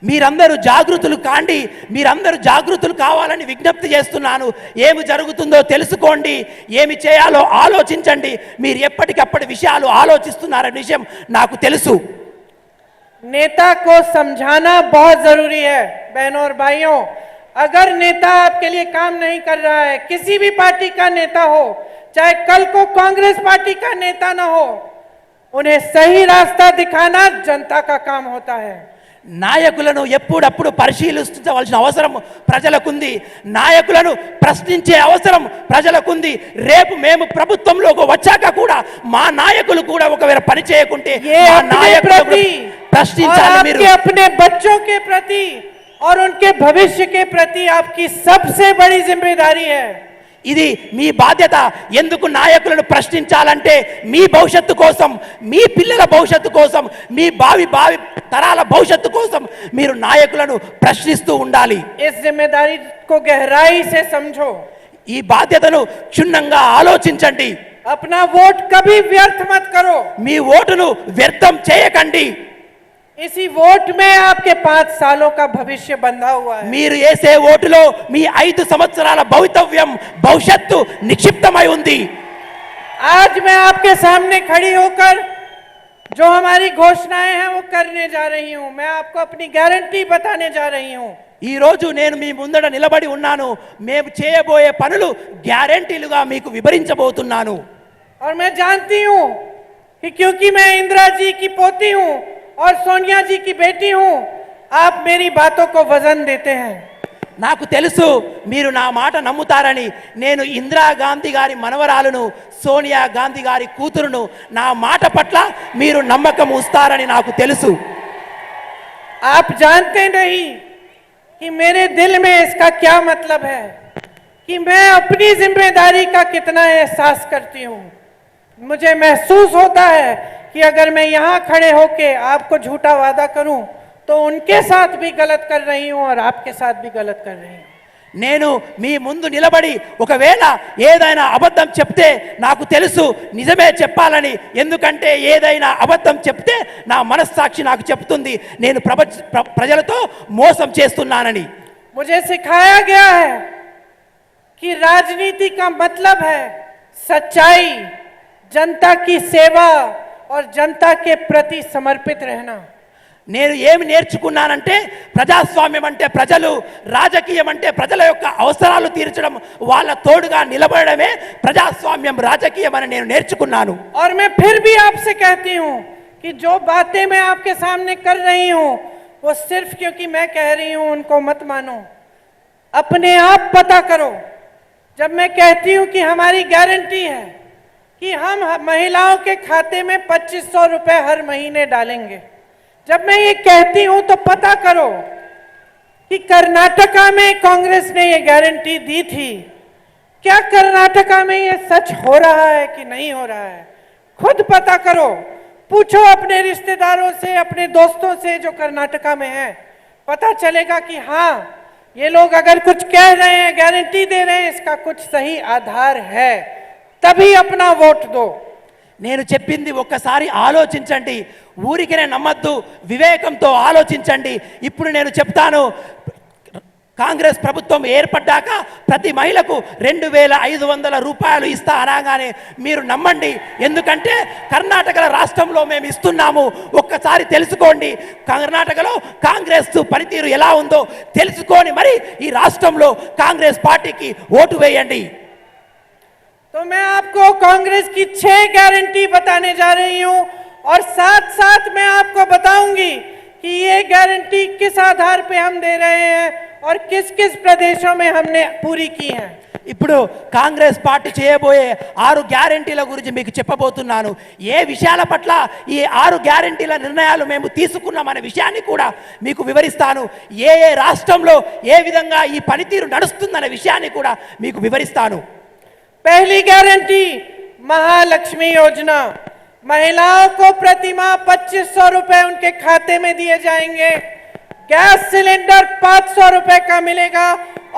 మీరందరూ జాగృతులు కాండి, మీరందరూ జాగృతులు కావాలని విజ్ఞప్తి చేస్తున్నాను. ఏమి జరుగుతుందో తెలుసుకోండి, ఏమి చేయాలో ఆలోచించండి. మీరు ఎప్పటికప్పటి విషయాలు ఆలోచిస్తున్నారనే విషయం నాకు తెలుసు. नेता को समझाना बहुत जरूरी है। बहनों और भाइयों, अगर नेता आपके लिए काम नहीं कर रहा है, किसी भी पार्टी का नेता हो, चाहे कल को कांग्रेस पार्टी का नेता ना हो, उन्हें सही रास्ता दिखाना जनता का काम होता है। నాయకులను ఎప్పుడప్పుడు పరిశీలించవలసిన అవసరం ప్రజలకుంది. నాయకులను ప్రశ్నించే అవసరం ప్రజలకుంది. రేపు మేము ప్రభుత్వంలోకి వచ్చాక కూడా మా నాయకులు కూడా ఒకవేళ పని చేయకుంటే మా నాయకులు ప్రశ్నించాలి. మీరు अपने बच्चों के प्रति और उनके भविष्य के प्रति आपकी सबसे बड़ी जिम्मेदारी है। ఇది మీ బాధ్యత. ఎందుకు నాయకులను ప్రశ్నించాలంటే మీ భవిష్యత్తు కోసం, మీ పిల్లల భవిష్యత్తు కోసం, మీ భావి తరాల భవిష్యత్తు కోసం మీరు నాయకులను ప్రశ్నిస్తూ ఉండాలి. इस जिम्मेदारी को गहराई से समझो। ఈ బాధ్యతను క్షుణ్ణంగా ఆలోచించండి. अपना वोट कभी व्यर्थ मत करो। మీ ఓటును వ్యర్థం చేయకండి. इसी वोट में आपके 5 सालों का भविष्य बंधा हुआ है। మీరు వేసే ఓటులో మీ 5 సంవత్సరాల భవిష్యత్తు నిక్షిప్తమై ఉంది. आज मैं आपके सामने खड़ी होकर जो हमारी घोषणाएं हैं वो करने जा रही हूं। मैं आपको अपनी गारंटी बताने जा रही हूं। ఈ రోజు నేను మీ ముందర నిలబడి ఉన్నాను. మేము చేయబోయే పనులు గ్యారెంటీలుగా మీకు వివరించబోతున్నాను. और मैं जानती हूं कि क्योंकि मैं इंदिरा जी की पोती हूं और सोनिया जी की बेटी हूं, आप मेरी बातों को वजन देते हैं। నాకు తెలుసు మీరు నా మాట నమ్ముతారని. నేను ఇందిరా గాంధీ గారి మనవరాలును, సోనియా గాంధీ గారి కూతురును. నా మాట పట్ల మీరు నమ్మకం ఉంచుతారని నాకు తెలుసు. आप जानते नहीं कि मेरे दिल में इसका क्या मतलब है, कि मैं अपनी जिम्मेदारी का कितना एहसास करती हूं। मुझे महसूस होता है कि अगर मैं यहाँ खड़े होके आपको झूठा वादा करूं तो उनके साथ भी गलत कर रही हूं और आपके साथ भी गलत कर रही हूं। నేను మీ ముందు నిలబడి ఒకవేళ ఏదైనా అబద్ధం చెప్తే నాకు తెలుసు నిజమే చెప్పాలని. ఎందుకంటే ఏదైనా అబద్ధం చెప్తే నా మనస్సాక్షి నాకు చెప్తుంది నేను ప్రజలతో మోసం చేస్తున్నానని. मुझे सिखाया गया है कि राजनीति का मतलब है सच्चाई, जनता की सेवा और जनता के प्रति समर्पित रहना। నేను ఏమి నేర్చుకున్నానంటే ప్రజాస్వామ్యం అంటే ప్రజలు, రాజకీయం అంటే ప్రజల యొక్క అవసరాలు తీర్చడం, వాళ్ళ తోడుగా నిలబడమే ప్రజాస్వామ్యం, రాజకీయం అని నేను నేర్చుకున్నాను. और मैं फिर भी आपसे कहती हूं कि जो बातें मैं आपके सामने कर रही हूं वो सिर्फ क्योंकि मैं कह रही हूं उनको मत मानो, अपने आप पता करो। जब मैं कहती हूं कि हमारी गारंटी है कि हम महिलाओं के खाते में 2500 रुपए हर महीने डालेंगे, जब मैं ये कहती हूं तो पता करो कि कर्नाटका में कांग्रेस ने ये गारंटी दी थी। क्या कर्नाटका में ये सच हो रहा है कि नहीं हो रहा है? खुद पता करो, पूछो अपने रिश्तेदारों से, अपने दोस्तों से जो कर्नाटका में हैं। पता चलेगा कि हाँ, ये लोग अगर कुछ कह रहे हैं, गारंटी दे रहे हैं, इसका कुछ सही आधार है, तभी अपना वोट दो। నేను చెప్పింది ఒక్కసారి ఆలోచించండి. ఊరికినే నమ్మద్దు, వివేకంతో ఆలోచించండి. ఇప్పుడు నేను చెప్తాను, కాంగ్రెస్ ప్రభుత్వం ఏర్పడ్డాక ప్రతి మహిళకు 2500 రూపాయలు ఇస్తా అనగానే మీరు నమ్మండి. ఎందుకంటే కర్ణాటక రాష్ట్రంలో మేము ఇస్తున్నాము. ఒక్కసారి తెలుసుకోండి, కర్ణాటకలో కాంగ్రెస్ పనితీరు ఎలా ఉందో తెలుసుకొని మరి ఈ రాష్ట్రంలో కాంగ్రెస్ పార్టీకి ఓటు వేయండి. तो मैं आपको कांग्रेस की 6 गारंटी बताने जा रही हूं और साथ साथ मैं आपको बताऊंगी कि ये गारंटी किस आधार पे हम दे रहे हैं और किस किस प्रदेशों में हमने पूरी की है। ఇప్పుడు కాంగ్రెస్ పార్టీ చేయబోయే 6 గ్యారెంటీల గురించి మీకు చెప్పబోతున్నాను. ఏ విషయాల పట్ల ఈ 6 గ్యారెంటీల నిర్ణయాలు మేము తీసుకున్నామనే విషయాన్ని కూడా మీకు వివరిస్తాను. ఏ ఏ రాష్ట్రంలో ఏ విధంగా ఈ పనితీరు నడుస్తుందనే విషయాన్ని కూడా మీకు వివరిస్తాను. पहली गारंटी महालक्ष्मी योजना, महिलाओं को प्रति माह 2500 रुपए उनके खाते में दिए जाएंगे। गैस सिलेंडर 500 रुपए का मिलेगा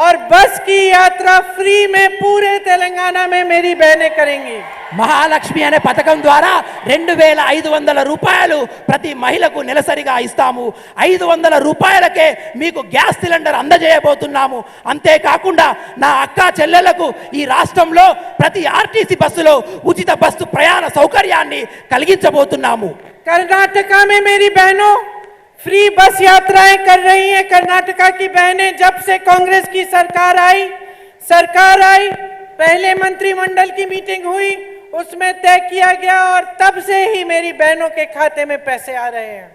और बस की यात्रा फ्री में पूरे तेलंगाना में मेरी बहनें करेंगी। మహాలక్ష్మి అనే పథకం ద్వారా 2500 రూపాయలు ప్రతి మహిళకు నెలసరిగా ఇస్తాము. 500 రూపాయలకే మీకు గ్యాస్ సిలిండర్ అందజేయబోతున్నాము. అంతేకాకుండా నా అక్క చెల్లెలకు ఈ రాష్ట్రంలో ప్రతి ఆర్టీసీ బస్సులో ఉచిత బస్సు ప్రయాణ సౌకర్యాన్ని కలిగించబోతున్నాము. कर्नाटका में मेरी बहनों फ्री बस यात्राएं कर रही हैं कर्नाटका की बहनें। जब से कांग्रेस की सरकार आई, पहले मंत्रिमंडल की मीटिंग हुई, उसमें तय किया गया और तब से ही मेरी बहनों के खाते में पैसे आ रहे हैं।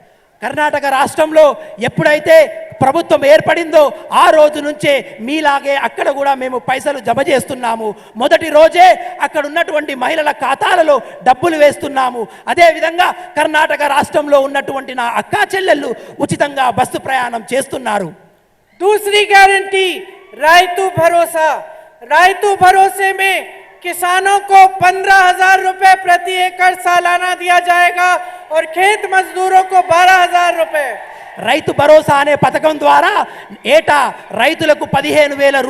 కర్ణాటక రాష్ట్రంలో ఎప్పుడైతే ప్రభుత్వం ఏర్పడిందో ఆ రోజు నుంచే మీలాగే అక్కడ కూడా మేము పైసలు జమ చేస్తున్నాము. మొదటి రోజే అక్కడ ఉన్నటువంటి మహిళల ఖాతాలలో డబ్బులు వేస్తున్నాము. అదే విధంగా కర్ణాటక రాష్ట్రంలో ఉన్నటువంటి నా అక్కా చెల్లెళ్ళు ఉచితంగా బస్సు ప్రయాణం చేస్తున్నారు. दूसरी गारंटी रायतू भरोसे में किसानों को 15,000 रुपए प्रति एकड़ सालाना दिया जाएगा और खेत मजदूरों को 12,000 रुपए। రైతు భరోసా అనే పథకం ద్వారా ఏటా రైతులకు 15,000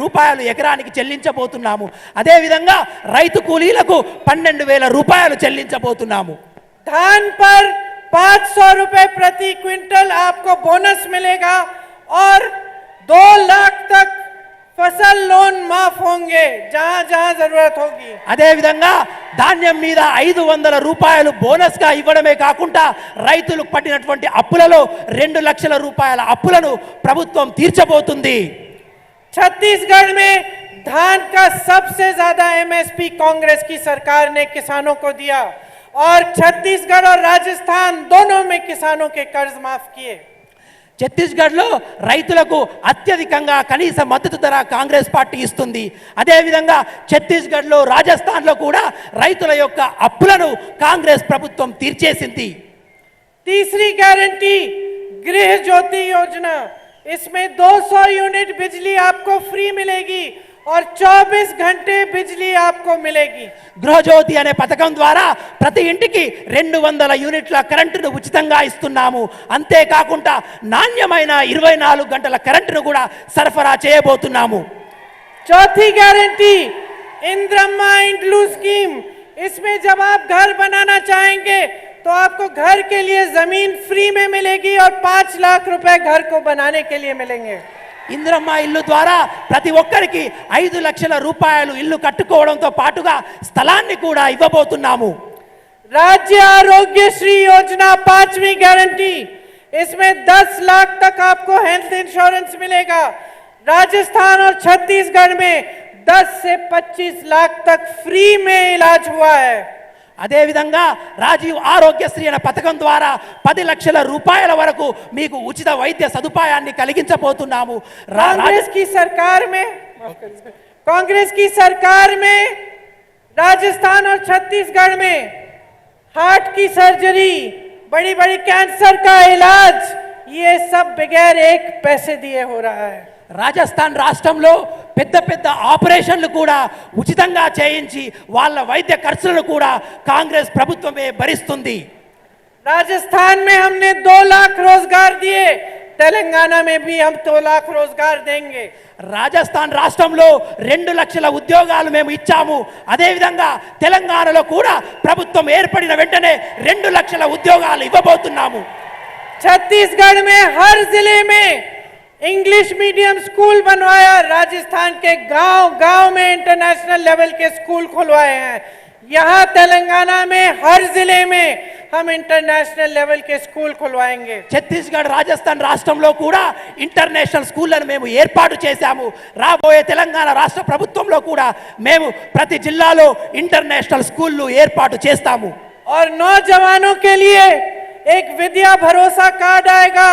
రూపాయలు ఎకరానికి చెల్లించబోతున్నాము. అదే విధంగా రైతు కూలీలకు 12,000 రూపాయలు చెల్లించబోతున్నాము. धान पर 500 रुपए प्रति क्विंटल आपको बोनस मिलेगा और 2 लाख तक फसल लोन माफ होंगे जहां जहां जरूरत होगी. అదే విధంగా ధాన్యం మీద 500 రూపాయలు బోనస్ గా ఇవ్వడమే కాకుండా రైతులకు పట్టినటువంటి అప్పులలో 2 లక్షల రూపాయల అప్పులను ప్రభుత్వం తీర్చబోతుంది. छत्तीसगढ़ में धान का सबसे ज्यादा एमएसपी कांग्रेस की सरकार ने किसानों को दिया और छत्तीसगढ़ और राजस्थान दोनों में किसानों के कर्ज माफ किए. ఛత్తీస్గఢ్లో రైతులకు అత్యధికంగా కనీస మద్దతు ధర కాంగ్రెస్ పార్టీ ఇస్తుంది. అదేవిధంగా ఛత్తీస్గఢ్లో రాజస్థాన్లో కూడా రైతుల యొక్క అప్పులను కాంగ్రెస్ ప్రభుత్వం తీర్చేసింది. तीसरी गारंटी गृह ज्योति योजना, इसमें 200 यूनिट बिजली आपको फ्री मिलेगी और 24 घंटे बिजली आपको मिलेगी. గృహజ్యోతి అనే పథకం ద్వారా ప్రతి ఇంటికి 200 యూనిట్ల కరెంటును ఉచితంగా ఇస్తున్నాము. అంతేకాకుండా నాణ్యమైన 24 గంటల కరెంటును కూడా సరఫరా చేయబోతున్నాము. चौथी गारंटी इंद्रम्मा इंड्लू स्कीम, इसमें जब आप घर बनाना चाहेंगे तो आपको घर के लिए जमीन फ्री में मिलेगी और 5 लाख रुपए घर को बनाने के लिए मिलेंगे. ఇంద్రమ్మ ఇల్లు ద్వారా ప్రతి ఒక్కరికి 5 లక్షల రూపాయలు ఇల్లు కట్టుకోవడంతో పాటుగా స్థలాన్ని కూడా ఇవ్వబోతున్నాము. राज्य आरोग्य श्री योजना 5वीं गारंटी, इसमें 10 लाख तक आपको हेल्थ इंश्योरेंस मिलेगा. राजस्थान और छत्तीसगढ़ में 10 से 25 लाख तक फ्री में इलाज हुआ है. అదే విధంగా రాజీవ్ ఆరోగ్యశ్రీ అనే పథకం ద్వారా 10 లక్షల రూపాయల వరకు మీకు ఉచిత వైద్య సదుపాయాన్ని కలిగించబోతున్నాము. कांग्रेस की सरकार में राजस्थान और छत्तीसगढ़ में हार्ट की सर्जरी, बड़ी बड़ी कैंसर का इलाज, ये सब बगैर एक पैसे दिए हो रहा है. రాజస్థాన్ రాష్ట్రంలో పెద్ద పెద్ద ఆపరేషన్లు కూడా ఉచితంగా చేయించి వాళ్ళ వైద్య ఖర్చులను కూడా కాంగ్రెస్ ప్రభుత్వమే భరిస్తుంది. राजस्थान में हमने 2 लाख रोजगार दिए, तेलंगाना में भी हम 2 लाख रोजगार देंगे. రాజస్థాన్ రాష్ట్రంలో 2 లక్షల ఉద్యోగాలు మేము ఇచ్చాము. అదే విధంగా తెలంగాణలో కూడా ప్రభుత్వం ఏర్పడిన వెంటనే 2 లక్షల ఉద్యోగాలు ఇవ్వబోతున్నాము. छत्तीसगढ़ में हर जिले में इंग्लिश मीडियम स्कूल बनवाया, राजस्थान के गांव में इंटरनेशनल लेवल के स्कूल खुलवाए हैं. यहाँ तेलंगाना में हर जिले में हम इंटरनेशनल लेवल के स्कूल खुलवाएंगे. ఛత్తీస్గఢ్ రాజస్థాన్ రాష్ట్రంలో కూడా ఇంటర్నేషనల్ స్కూళ్లను మేము ఏర్పాటు చేశాము. రాబోయే తెలంగాణ రాష్ట్ర ప్రభుత్వంలో కూడా మేము ప్రతి జిల్లాలో ఇంటర్నేషనల్ స్కూళ్లు ఏర్పాటు చేస్తాము. और नौजवानों के लिए एक विद्या भरोसा कार्ड आएगा,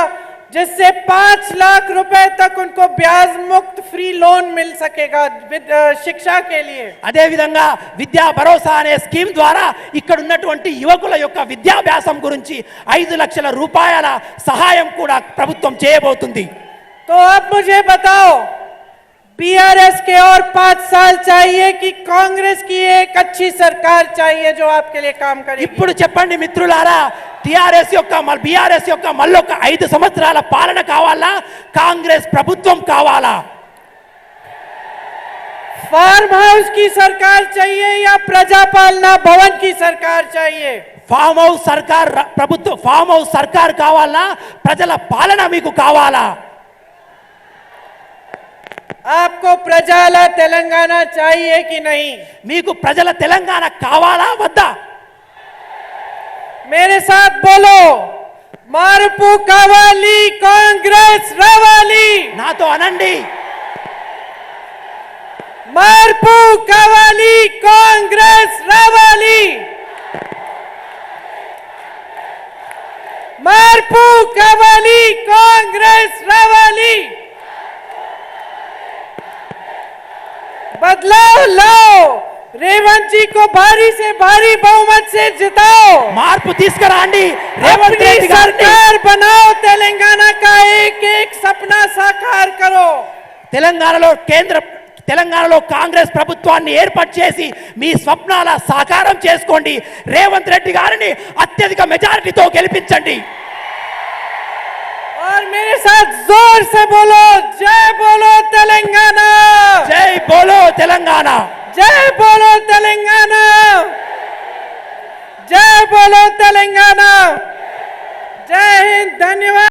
जिससे 5 लाख रुपए तक उनको ब्याज मुक्त फ्री लोन मिल सकेगा शिक्षा के लिए. అదే విధంగా విద్యా భరోసా అనే స్కీమ్ ద్వారా ఇక్కడ ఉన్నటువంటి యువకుల యొక్క విద్యాభ్యాసం గురించి 5 లక్షల రూపాయల సహాయం కూడా ప్రభుత్వం చేయబోతుంది. तो अब मुझे बताओ, बीआरएस के और 5 साल चाहिए कि कांग्रेस की एक अच्छी सरकार चाहिए जो आपके लिए काम करेगी? ఇప్పుడు చెప్పండి మిత్రులారా, టిఆర్ఎస్ యొక్క బీఆర్ఎస్ యొక్క మళ్ళొక 5 సంవత్సరాల పాలన కావాలా, కాంగ్రెస్ ప్రభుత్వం కావాలా? फार्म हाउस की सरकार चाहिए या प्रजापालना भवन की सरकार चाहिए? ఫామ్ హౌస్ సర్కార్ ప్రభుత్వం, ఫామ్ హౌస్ సర్కార్ కావాలా, ప్రజల పాలన మీకు కావాలా? आपको प्रजाला तेलंगाना चाहिए कि नहीं? మీకు ప్రజల తెలంగాణ కావాలా వద్దా? मेरे साथ बोलो, మార్పు కావాలి కాంగ్రెస్ రావాలి నాతో అనండి. మార్పు కావాలి కాంగ్రెస్ రావాలి మార్పు కావాలి కాంగ్రెస్ రావాలి बदलाव लाओ रेवंत जी को भारी से भारी बहुमत से जिताओ మార్పు తీసుకురండి రేవంత్ अपनी రెడ్డి గారిని सरकार बनाओ तेलंगाना का एक एक सपना साकार करो తెలంగాణలో కాంగ్రెస్ ప్రభుత్వాన్ని ఏర్పాటు చేసి మీ స్వప్నాల సాకారం చేసుకోండి. రేవంత్ రెడ్డి గారిని అత్యధిక మెజారిటీతో గెలిపించండి. और मेरे साथ जोर से बोलो जय बोलो तेलंगाना జై బోలో తెలంగాణ.